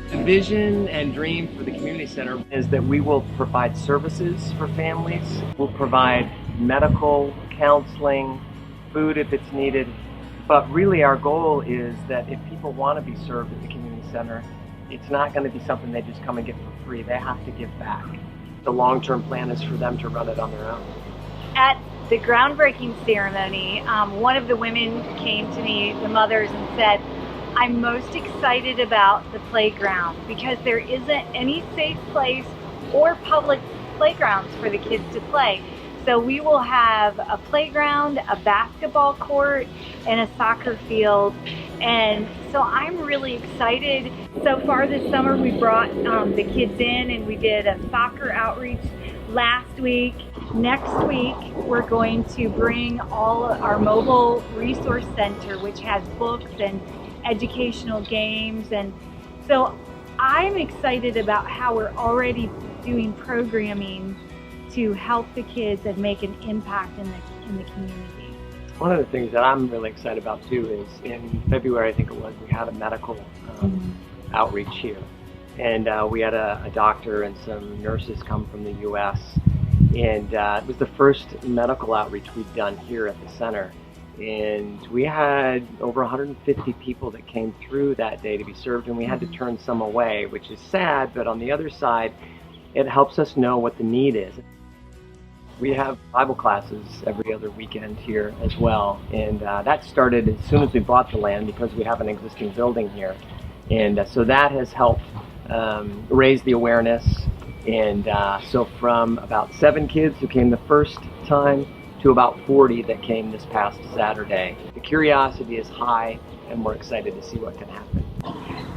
The vision and dream for the community center is that we will provide services for families. We'll provide medical, counseling, food if it's needed. But really our goal is that if people want to be served at the community center, it's not going to be something they just come and get for free. They have to give back. The long-term plan is for them to run it on their own. At the groundbreaking ceremony, one of the women came to me, the mothers, and said, I'm most excited about the playground because there isn't any safe place or public playgrounds for the kids to play. So we will have a playground, a basketball court, and a soccer field. And so I'm really excited. So far this summer we brought the kids in and we did a soccer outreach last week. Next week we're going to bring all our mobile resource center, which has books and educational games. And so I'm excited about how we're already doing programming to help the kids and make an impact in the community. One of the things that I'm really excited about too is in February, I think it was, we had a medical outreach here. And we had a doctor and some nurses come from the US. And it was the first medical outreach we'd done here at the center. And we had over 150 people that came through that day to be served, and we had to turn some away, which is sad, but on the other side, it helps us know what the need is. We have Bible classes every other weekend here as well, and that started as soon as we bought the land because we have an existing building here. And so that has helped raise the awareness. And so from about 7 kids who came the first time to about 40 that came this past Saturday. The curiosity is high and we're excited to see what can happen.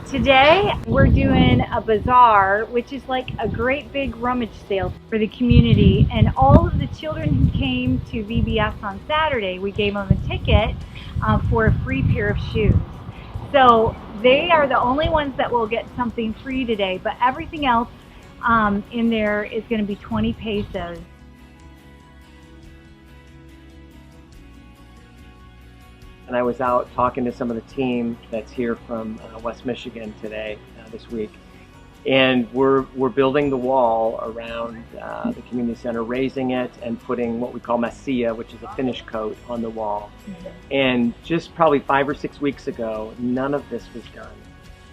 Today we're doing a bazaar, which is like a great big rummage sale for the community, and all of the children who came to VBS on Saturday, we gave them a ticket for a free pair of shoes. So they are the only ones that will get something free today, but everything else in there is going to be 20 pesos. And I was out talking to some of the team that's here from West Michigan today, this week. And we're building the wall around the community center, raising it and putting what we call masilla, which is a finish coat, on the wall. And just probably 5 or 6 weeks ago, none of this was done.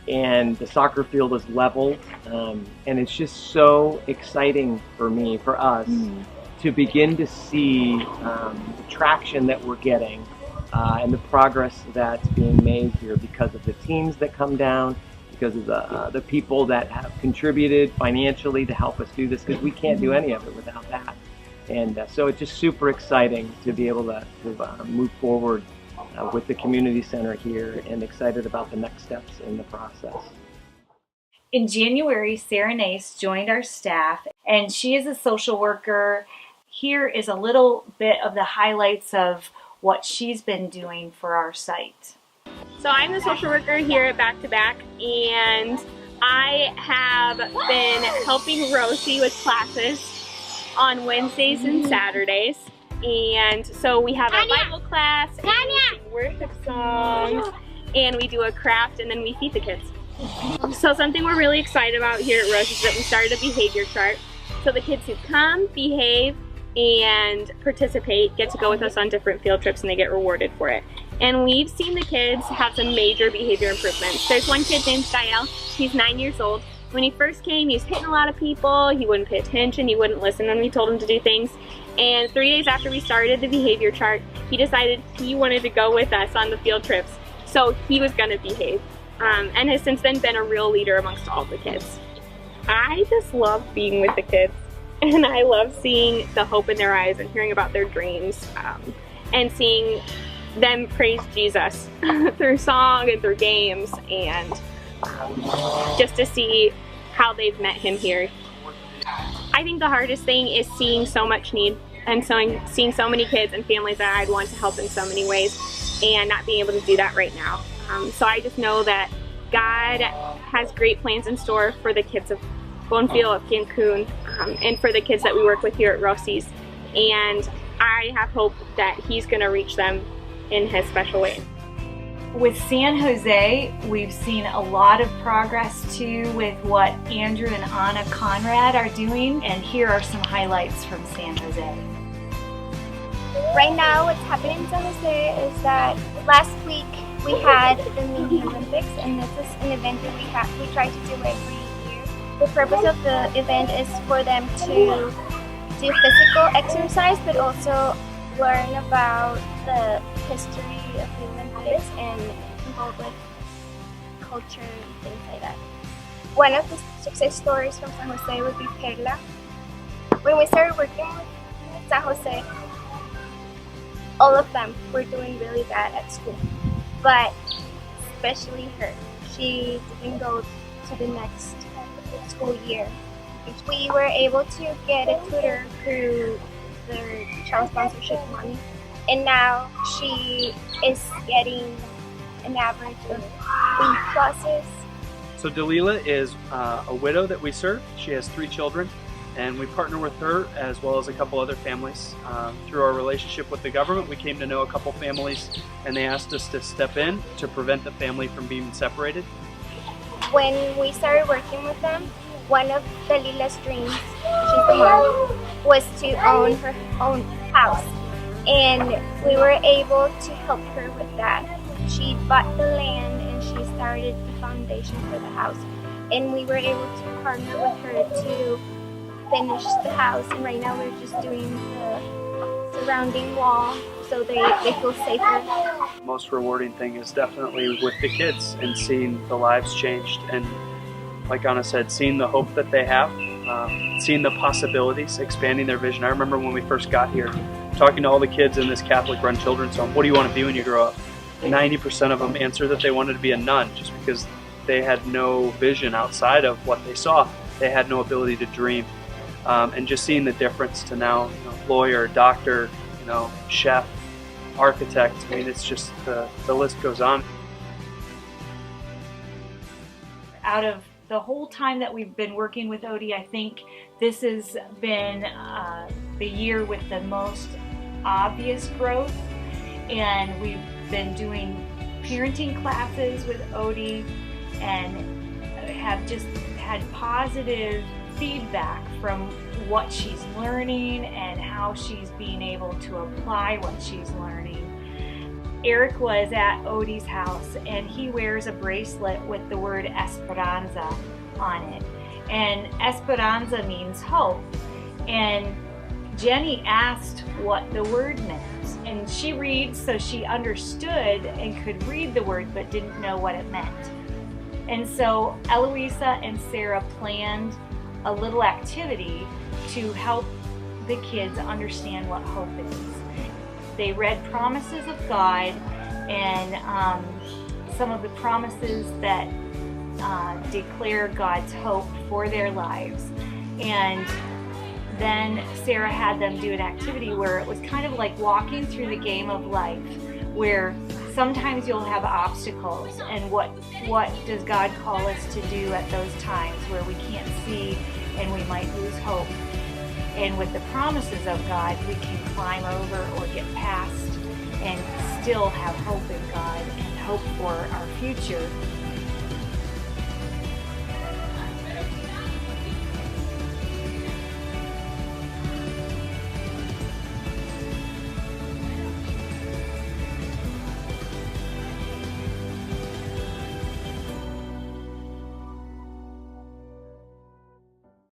And the soccer field is leveled, and it's just so exciting for me, for us, to begin to see the traction that we're getting and the progress that's being made here because of the teams that come down, because of the people that have contributed financially to help us do this, because we can't do any of it without that. And so it's just super exciting to be able to move forward with the community center here, and excited about the next steps in the process. In January, Sarah Nace joined our staff, and she is a social worker. Here is a little bit of the highlights of what she's been doing for our site. So I'm the social worker here at Back2Back, and I have been helping Rosie with classes on Wednesdays and Saturdays. And so we have a Bible class, and we sing worship songs, and we do a craft, and then we feed the kids. So something we're really excited about here at Rosie is that we started a behavior chart. So the kids who come, behave, and participate get to go with us on different field trips, and they get rewarded for it. And we've seen the kids have some major behavior improvements. There's one kid named Gael. He's 9 years old. When he first came, he was hitting a lot of people. He wouldn't pay attention. He wouldn't listen when we told him to do things. And 3 days after we started the behavior chart, he decided he wanted to go with us on the field trips. So he was going to behave, and has since then been a real leader amongst all the kids. I just love being with the kids, and I love seeing the hope in their eyes and hearing about their dreams, and seeing them praise Jesus through song and through games, and just to see how they've met him here. I think the hardest thing is seeing so much need, and seeing so many kids and families that I'd want to help in so many ways, and not being able to do that right now. So I just know that God has great plans in store for the kids of Bonfil, of Cancun, and for the kids that we work with here at Rosie's. And I have hope that He's going to reach them in His special way. With San Jose, we've seen a lot of progress too with what Andrew and Anna Conrad are doing, and here are some highlights from San Jose. Right now, what's happening in San Jose is that last week we had the Mini Olympics, and this is an event that we try to do every year. The purpose of the event is for them to do physical exercise, but also learn about the history of the Olympics and involved with culture and things like that. One of the success stories from San Jose would be Perla. When we started working with San Jose, all of them were doing really bad at school, but especially her. She didn't go to the next school year. We were able to get a tutor through their child sponsorship money, and now she is getting an average of B+. So Dalila is a widow that we serve. She has 3 children, and we partner with her as well as a couple other families. Through our relationship with the government, we came to know a couple families, and they asked us to step in to prevent the family from being separated. When we started working with them, one of Dalila's dreams, she's the mom, was to own her own house, and we were able to help her with that. She bought the land and she started the foundation for the house, and we were able to partner with her to finish the house, and right now we're just doing the surrounding wall so they feel safer. The most rewarding thing is definitely with the kids and seeing the lives changed, and like Anna said, seeing the hope that they have, seeing the possibilities, expanding their vision. I remember when we first got here, talking to all the kids in this Catholic-run children's home, what do you want to be when you grow up? 90% of them answered that they wanted to be a nun, just because they had no vision outside of what they saw. They had no ability to dream. And just seeing the difference to now, lawyer, doctor, chef, architect. I mean, it's just the list goes on. Out of the whole time that we've been working with Odie, I think this has been the year with the most obvious growth, and we've been doing parenting classes with Odie and have just had positive feedback from what she's learning and how she's being able to apply what she's learning. Erick was at Odie's house, and he wears a bracelet with the word Esperanza on it. And Esperanza means hope. And Jenny asked what the word meant. And she reads, so she understood and could read the word but didn't know what it meant. And so Eloisa and Sarah planned a little activity to help the kids understand what hope is. They read promises of God and some of the promises that declare God's hope for their lives. And then Sarah had them do an activity where it was kind of like walking through the game of life, where sometimes you'll have obstacles, and what does God call us to do at those times where we can't see and we might lose hope. And with the promises of God, we can climb over or get past and still have hope in God and hope for our future